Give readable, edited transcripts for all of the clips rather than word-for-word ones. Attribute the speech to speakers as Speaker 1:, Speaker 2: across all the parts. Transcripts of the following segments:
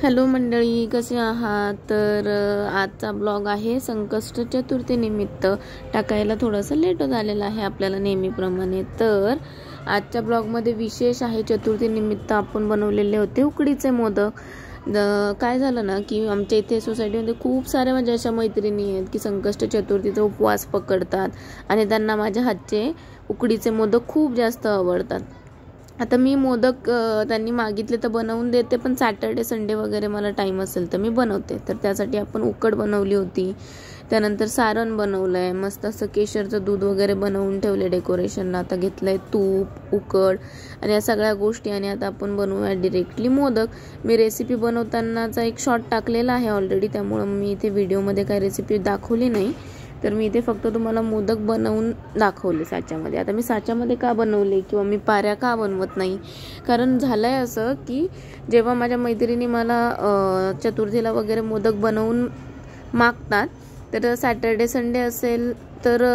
Speaker 1: Hello मंडळी, कसे आहात? तर आजचा ब्लॉग आहे संकष्ट चतुर्थी निमित्त टाकायला थोडंसं लेट झालेलं आहे आपल्याला नेहमीप्रमाणे। तर आजच्या ब्लॉगमध्ये विशेष आहे, चतुर्थी निमित्त आपण बनवलेले होते उकडीचे मोदक। काय झालं ना की आमच्या इथे सोसायटीमध्ये खूप सारे म्हणजे अशा मैत्रिणी आहेत की संकष्ट चतुर्थीचा उपवास पकडतात आणि त्यांना माझ्या हातचे उकडीचे मोदक खूप जास्त आवडतात। आता मी मोदक त्यांनी मागितले तर बनवून देते, पण सॅटर्डे संडे वगैरे मला टाइम असेल तर मी बनवते। तर त्यासाठी आपण उकड बनवली होती, त्यानंतर सारण बनवलंय, मस्त असं केशरचं दूध वगैरे बनवून ठेवले डेकोरेशनला। आता घेतलंय तूप, उकड आणि या सगळ्या गोष्टी आणि आता आपण बनवूया डायरेक्टली मोदक। मी रेसिपी बनवतानाचा एक शॉर्ट टाकलेला आहे ऑलरेडी, त्यामुळे मी इथे व्हिडिओमध्ये काही रेसिपी दाखवली नाही। तर मी इथे फक्त तुम्हाला मोदक बनवून दाखवले साच्यामध्ये। आता मी साच्यामध्ये का बनवले किंवा मी पाऱ्या का बनवत नाही, कारण झालंय असं की जेव्हा माझ्या मैत्रिणी मला चतुर्थीला वगैरे मोदक बनवून मागतात, तर सॅटर्डे संडे असेल तर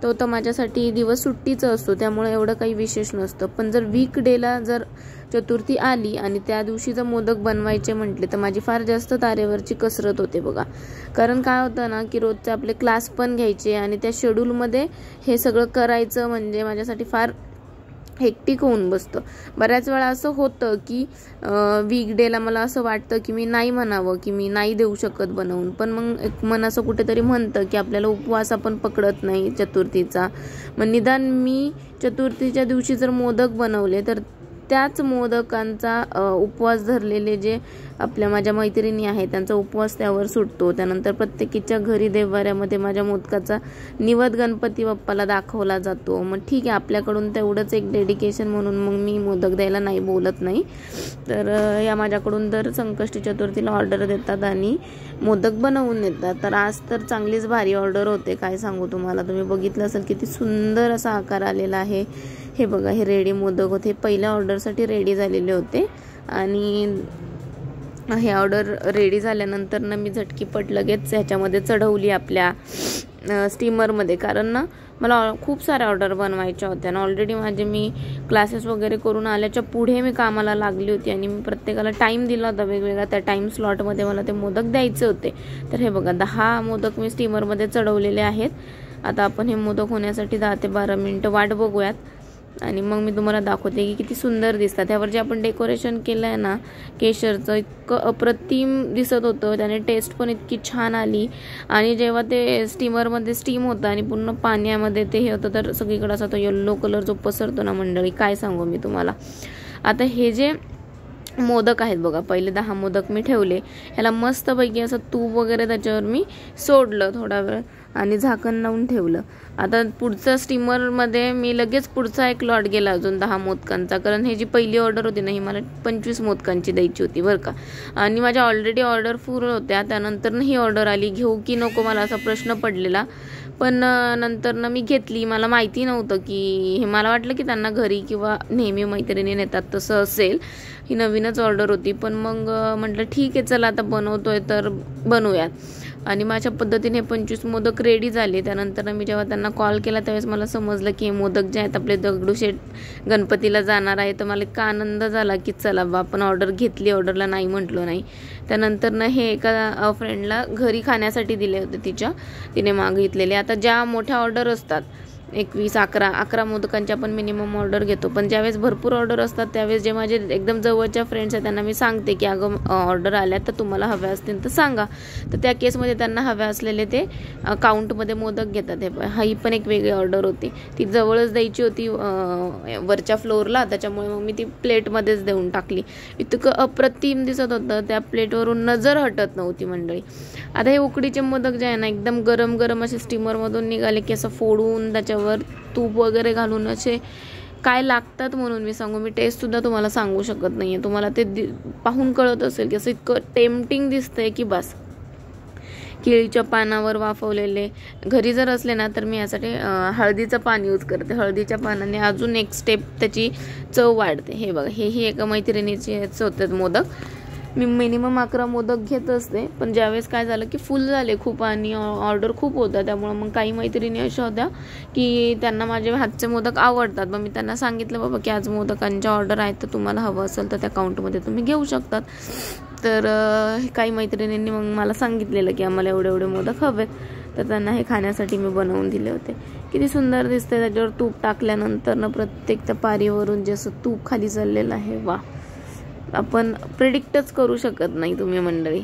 Speaker 1: तो माझ्यासाठी दिवस सुट्टीचा असतो, त्यामुळे एवढं काही विशेष नसतं। पण जर वीकडेला जर चतुर्थी आली आणि त्या दिवशी जर मोदक बनवायचे म्हटले तर माझी फार जास्त तारेवरची कसरत होते बघा। कारण काय होतं ना की रोजचे आपले क्लास पण घ्यायचे आणि त्या शेड्यूलमध्ये हे सगळं करायचं म्हणजे माझ्यासाठी फार हेक्टिक होऊन बसतं। बऱ्याच वेळा असं होतं की वीकडेला मला असं वाटतं की मी नाही म्हणावं की मी नाही देऊ शकत बनवून, पण मग एक मन असं कुठेतरी म्हणतं की आपल्याला उपवास आपण पकडत नाही चतुर्थीचा, मग निदान मी चतुर्थीच्या दिवशी जर मोदक बनवले तर त्याच मोदकांचा उपवास धरलेले जे माझ्या मैत्रिणी आहेत त्यांचा उपवास त्यावर सुटतो। त्यानंतर प्रत्येकीच्या घरी देवाऱ्यामध्ये माझ्या मोदकाचा निवद गणपती बाप्पाला दाखवला जातो। मग ठीक आहे, आपल्याकडून तेवढंच एक डेडिकेशन म्हणून मग मी मोदक द्यायला नाही बोलत नाही। तर या माझ्याकडून दर संकष्टी चतुर्थीला ऑर्डर देतात आणि मोदक बनवून देतात। तर आज तर चांगलीच भारी ऑर्डर होते, काय सांगू तुम्हाला। तुम्ही बघितलं असेल किती सुंदर असा आकार आलेला आहे। हे बघा, हे रेडी मोदक होते, पहिल्या ऑर्डरसाठी रेडी झालेले होते आणि हे ऑर्डर रेडी झाल्यानंतर ना मी झटकीपट लगेच ह्याच्यामध्ये चढवली आपल्या स्टीमरमध्ये, कारण ना मला खूप साऱ्या ऑर्डर बनवायच्या होत्या ना। ऑलरेडी मी क्लासेस वगैरे करून आल्याच्या पुढे मी कामाला लागली होती आणि मी प्रत्येकाला टाईम दिला होता वेगवेगळा, त्या टाईम स्लॉटमध्ये मला ते मोदक द्यायचे होते। तर हे बघा, 10 मोदक मी स्टीमरमध्ये चढवलेले आहेत। आता आपण हे मोदक होण्यासाठी 10 ते 12 मिनिटं वाट बघूयात आणि मग मी तुम्हाला दाखवते की किती सुंदर दिसतात। त्यावर जे आपण डेकोरेशन केलं आहे ना केशरचं, इतकं अप्रतिम दिसत होतं, त्याने टेस्ट पण इतकी छान आली। आणि जेव्हा ते स्टीमरमध्ये स्टीम होतं आणि पूर्ण पाण्यामध्ये ते हे होतं तर सगळीकडे असा तो येल्लो कलर जो पसरतो ना मंडळी, काय सांगू मी तुम्हाला। आता हे जे मोदक आहेत बघा, पहिले 10 मोदक मी ठेवले, ह्याला मस्तपैकी असं तूप वगैरे त्याच्यावर मी सोडलं थोडा वेळ आणि झाकण लावून ठेवलं। आता पुढचं स्टीमरमध्ये मी लगेच पुढचा एक लॉट गेला अजून 10 मोदकांचा, कारण हे जी पहिली ऑर्डर होती ना ही मला 25 मोदकांची द्यायची होती बरं का, आणि माझ्या ऑलरेडी ऑर्डर फुल होत्या। त्यानंतर ही ऑर्डर आली, घेऊ की नको मला असा प्रश्न पडलेला, पण नंतर मी घेतली। मला माहिती नव्हतं की हे, मला वाटलं की त्यांना घरी किंवा नेहमी मैत्रिणी नेतात तसं असेल, ही नवीनच ऑर्डर होती। पण मग म्हटलं ठीक आहे चला आता बनवतोय तर बनवूयात, आणि माझ्या पद्धतीने 25 मोदक रेडी झाले। त्यानंतर मी जेव्हा त्यांना कॉल केला त्यावेळेस मला समजलं की हे मोदक जे आहेत आपले दगडूशेठ गणपतीला जाणार आहे। तर मला इतका आनंद झाला की चला बा, आपण ऑर्डर घेतली, ऑर्डरला नाही म्हटलो नाही। त्यानंतर हे एका फ्रेंडला घरी खाण्यासाठी दिले होते, तिने मागितलेले। आता ज्या मोठ्या ऑर्डर असतात 11 मोदकांची आपण मिनिमम ऑर्डर घेतो, पण ज्यावेळेस भरपूर ऑर्डर असतात त्यावेळेस जे माझे एकदम जवळच्या फ्रेंड्स आहेत त्यांना मी सांगते की अगं ऑर्डर आल्या तर तुम्हाला हव्या असतील तर सांगा। तर त्या केसमध्ये त्यांना हव्या असलेले ते काउंटमध्ये मोदक घेतात। ही पण एक वेगळी ऑर्डर होती, ती जवळच द्यायची होती वरच्या फ्लोअरला, त्याच्यामुळे मग मी ती प्लेटमध्येच देऊन टाकली। इतकं अप्रतिम दिसत होतं, त्या प्लेटवरून नजर हटत नव्हती मंडळी। आता हे उकडीचे मोदक जे आहे ना एकदम गरम गरम असे स्टीमरमधून निघाले की असं फोडून त्याच्यावर तूप वगैरे घालून असे काय लागतात म्हणून मी सांगू, मी टेस्टसुद्धा तुम्हाला सांगू शकत नाही आहे। तुम्हाला ते पाहून कळत असेल की असं इतकं टेम्पटिंग दिसतंय की बस। केळीच्या पानावर वाफवलेले, घरी जर असले ना तर मी यासाठी हळदीचं पान यूज करते। हळदीच्या पानाने अजून एक स्टेप त्याची चव वाढते। हे बघा, हेही एका मैत्रिणीचे होते मोदक, मी मिनिमम 11 मोदक घेत असते, पण ज्यावेळेस काय झालं की फुल झाले खूप आणि ऑर्डर खूप होत्या, त्यामुळे मग काही मैत्रिणी अशा होत्या की त्यांना माझे हातचे मोदक आवडतात. मग मी त्यांना सांगितलं बाबा की आज मोदकांच्या ऑर्डर आहेत, तर तुम्हाला हवं असेल तर त्या काउंटमध्ये तुम्ही घेऊ शकतात. तर काही मैत्रिणींनी मग मला सांगितलेलं की आम्हाला एवढे एवढे मोदक हवेत, तर त्यांना हे खाण्यासाठी मी बनवून दिले होते. किती सुंदर दिसते. त्याच्यावर तूप टाकल्यानंतर ना प्रत्येक त्या पारीवरून जसं तूप खाली चाललेलं आहे, वा, आपण प्रेडिक्टच करू शकत नाही तुम्ही मंडळी.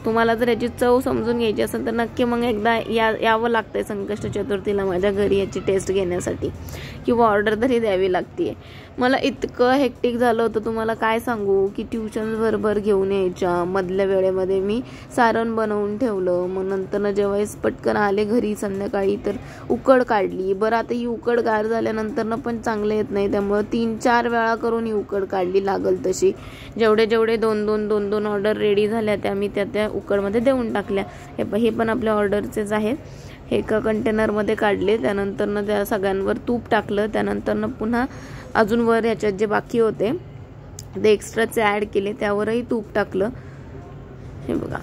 Speaker 1: तुम्हाला जर याची चव समजून घ्यायची असेल तर नक्की मग एकदा यावं लागतंय संकष्ट चतुर्थीला माझ्या घरी याची टेस्ट घेण्यासाठी, किंवा ऑर्डर तरी द्यावी लागते. मला इतकं हेक्टिक झालं होतं तुम्हाला काय सांगू की ट्युशन्स बरोबर घेऊन यायच्या मधल्या वेळेमध्ये मी सारण बनवून ठेवलं. मग नंतर जेव्हा पटकन आले घरी संध्याकाळी तर उकड काढली. बरं आता ही उकड गार झाल्यानंतर पण चांगलं येत नाही, त्यामुळे 3-4 वेळा करून ही उकड काढली लागल तशी. जेवढे 2-2 ऑर्डर रेडी झाल्या त्या मी त्या उकडमध्ये देऊन टाकल्या. हे पण आपल्या ऑर्डरचेच आहेत. हे एका कंटेनरमध्ये काढले, त्यानंतर त्या सगळ्यांवर तूप टाकलं, त्यानंतर पुन्हा अजून वर ह्याच्यात जे बाकी होते ते एक्स्ट्राचे ॲड केले, त्यावरही तूप टाकलं. हे बघा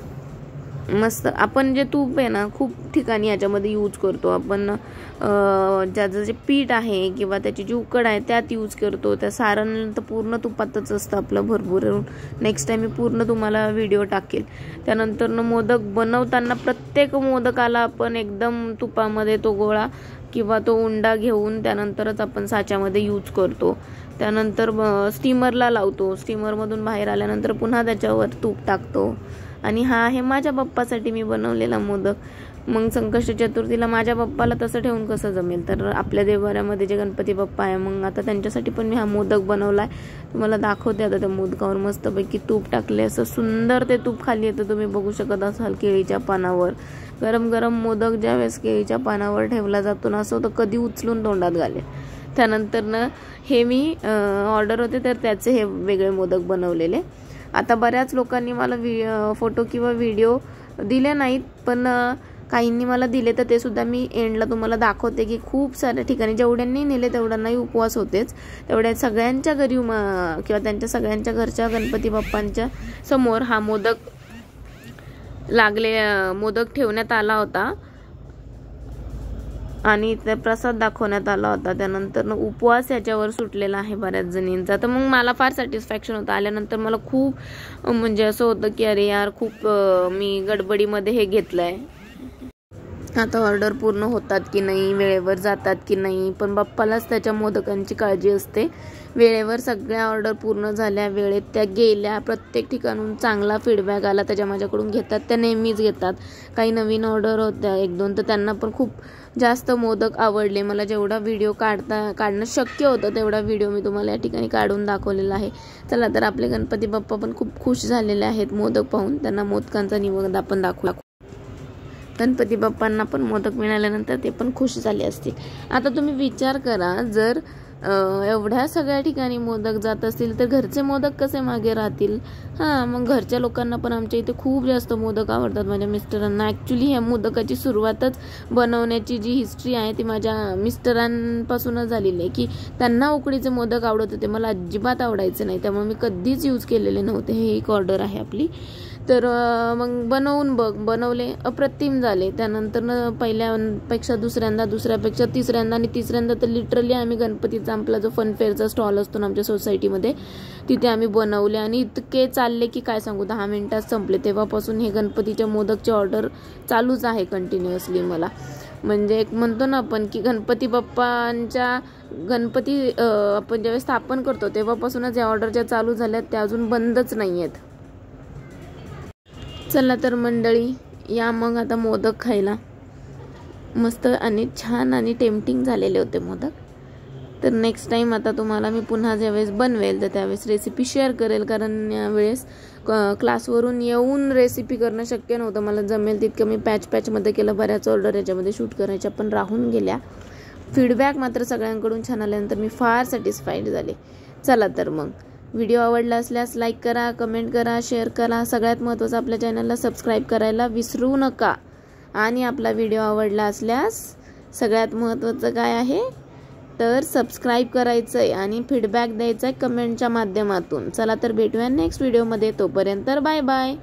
Speaker 1: मस्त. आपण जे तूप आहे ना खूप ठिकाणी याच्यामध्ये यूज करतो आपण. ज्याचं जे पीठ आहे किंवा त्याची जी उकड आहे त्यात यूज करतो. त्या सारण तर पूर्ण तुपातच असतं आपलं भरभरून. नेक्स्ट टाइम मी पूर्ण तुम्हाला व्हिडिओ टाकेल. त्यानंतर मोदक बनवताना प्रत्येक मोदकाला आपण एकदम तुपामध्ये तो गोळा किंवा तो उंडा घेऊन त्यानंतरच आपण साच्यामध्ये यूज करतो. त्यानंतर स्टीमरला लावतो. स्टीमरमधून बाहेर आल्यानंतर पुन्हा त्याच्यावर तूप टाकतो. आणि हा आहे माझ्या बाप्पासाठी मी बनवलेला मोदक. मग संकष्ट चतुर्थीला माझ्या बाप्पाला तसं ठेवून कसं जमेल, तर आपल्या देवाऱ्यामध्ये जे गणपती बाप्पा आहे मग आता त्यांच्यासाठी पण मी हा मोदक बनवला आहे. तुम्हाला दाखवते आता त्या मोदकावर मस्तपैकी तूप टाकले. असं सुंदर ते तूप खाली येतं, तुम्ही बघू शकत असाल केळीच्या पानावर. गरम गरम मोदक ज्यावेळेस केळीच्या पानावर ठेवला जातो ना, असं होतं कधी उचलून तोंडात घालेल. त्यानंतर हे मी ऑर्डर होते तर त्याचे हे वेगळे मोदक बनवलेले. आता बऱ्याच लोकांनी मला फोटो किंवा व्हिडिओ दिले नाहीत, पण काहींनी मला दिले, तर ते सुद्धा मी एंडला तुम्हाला दाखवते की खूप साऱ्या ठिकाणी जेवढ्यांनी नेले तेवढ्यांनाही उपवास होतेच. तेवढ्या सगळ्यांच्या घरी किंवा त्यांच्या सगळ्यांच्या घरच्या गणपती बाप्पांच्या समोर हा मोदक मोदक ठेवण्यात आला होता आणि ते प्रसाद दाखवण्यात आला होता. त्यानंतर उपवास याच्यावर सुटलेला आहे बऱ्याच जणींचा. तर मग मला फार सॅटिस्फॅक्शन होतं. आल्यानंतर मला खूप म्हणजे असं होतं की अरे यार, खूप मी गडबडीमध्ये हे घेतलंय. आता ऑर्डर पूर्ण होतात की नाही, वेळेवर जातात की नाही, पण बाप्पालाच त्याच्या मोदकांची काळजी असते. वेळेवर सगळ्या ऑर्डर पूर्ण झाल्या, वेळेत त्या गेल्या. प्रत्येक ठिकाणून चांगला फीडबॅक आला त्याच्या माझ्याकडून घेतात, त्या नेहमीच घेतात. काही नवीन ऑर्डर होत्या 1-2, तर त्यांना पण खूप जास्त मोदक आवडले. मला जेवढा व्हिडिओ काढणं शक्य होतं तेवढा व्हिडिओ मी तुम्हाला या ठिकाणी काढून दाखवलेला आहे. चला तर आपले गणपती बाप्पा पण खूप खुश झालेले आहेत मोदक पाहून. त्यांना मोदकांचा निवेद आपण दाखवू. गणपती बाप्पांना पण मोदक मिळाल्यानंतर ते पण खुश झाले असतील. आता तुम्ही विचार करा, जर एवढ्या सगळ्या ठिकाणी मोदक जात असतील तर घरचे मोदक कसे मागे राहतील. मग घरच्या लोकांना पण आमच्या इथे खूप जास्त मोदक आवडतात. माझ्या मिस्टरांना ॲक्च्युली ह्या मोदकाची सुरुवातच बनवण्याची जी हिस्ट्री आहे ती माझ्या मिस्टरांपासूनच झालेली आहे, की त्यांना उकडीचे मोदक आवडत होते, मला अजिबात आवडायचे नाही, त्यामुळे मी कधीच यूज केलेले नव्हते. हे एक ऑर्डर आहे आपली. तर मग बनवले, अप्रतिम झाले. त्यानंतर पहिल्यापेक्षा दुसऱ्यापेक्षा तिसऱ्यांदा आणि तिसऱ्यांदा तर लिटरली आम्ही गणपतीचा आपला जो फनफेअरचा स्टॉल असतो ना आमच्या सोसायटीमध्ये, तिथे आम्ही बनवले आणि इतके चालले की काय सांगू, 10 मिनिटात संपले. तेव्हापासून हे गणपतीच्या मोदकचे ऑर्डर चालूच आहे कंटिन्युअसली. मला म्हणजे एक म्हणतो ना आपण की गणपती आपण ज्यावेळेस स्थापन करतो तेव्हापासूनच या ऑर्डर ज्या चालू झाल्यात त्या अजून बंदच नाही आहेत. चला तर मंडळी, या मग आता मोदक खायला. मस्त आणि छान आणि टेम्पटिंग झालेले होते मोदक. तर नेक्स्ट टाइम आता तुम्हाला मी पुन्हा ज्यावेळेस बनवेल तर त्यावेळेस रेसिपी शेअर करेल, कारण यावेळेस क्लासवरून येऊन रेसिपी करणं शक्य नव्हतं. मला जमेल तितकं मी पॅचमध्ये केलं. बऱ्याच ऑर्डर याच्यामध्ये शूट करायच्या पण राहून गेल्या. फीडबॅक मात्र सगळ्यांकडून छान आल्यानंतर मी फार सॅटिस्फाईड झाले. चला तर मग, व्हिडिओ आवडला असल्यास लाईक करा, कमेंट करा, शेअर करा. सगळ्यात महत्त्वाचं आपल्या चॅनलला सबस्क्राईब करायला विसरू नका. आणि आपला व्हिडिओ आवडला असल्यास सगळ्यात महत्त्वाचं काय आहे, तर सबस्क्राईब करायचं आहे आणि फीडबॅक द्यायचा आहे कमेंटच्या माध्यमातून. चला तर भेटूया नेक्स्ट व्हिडिओमध्ये. तोपर्यंत बाय बाय.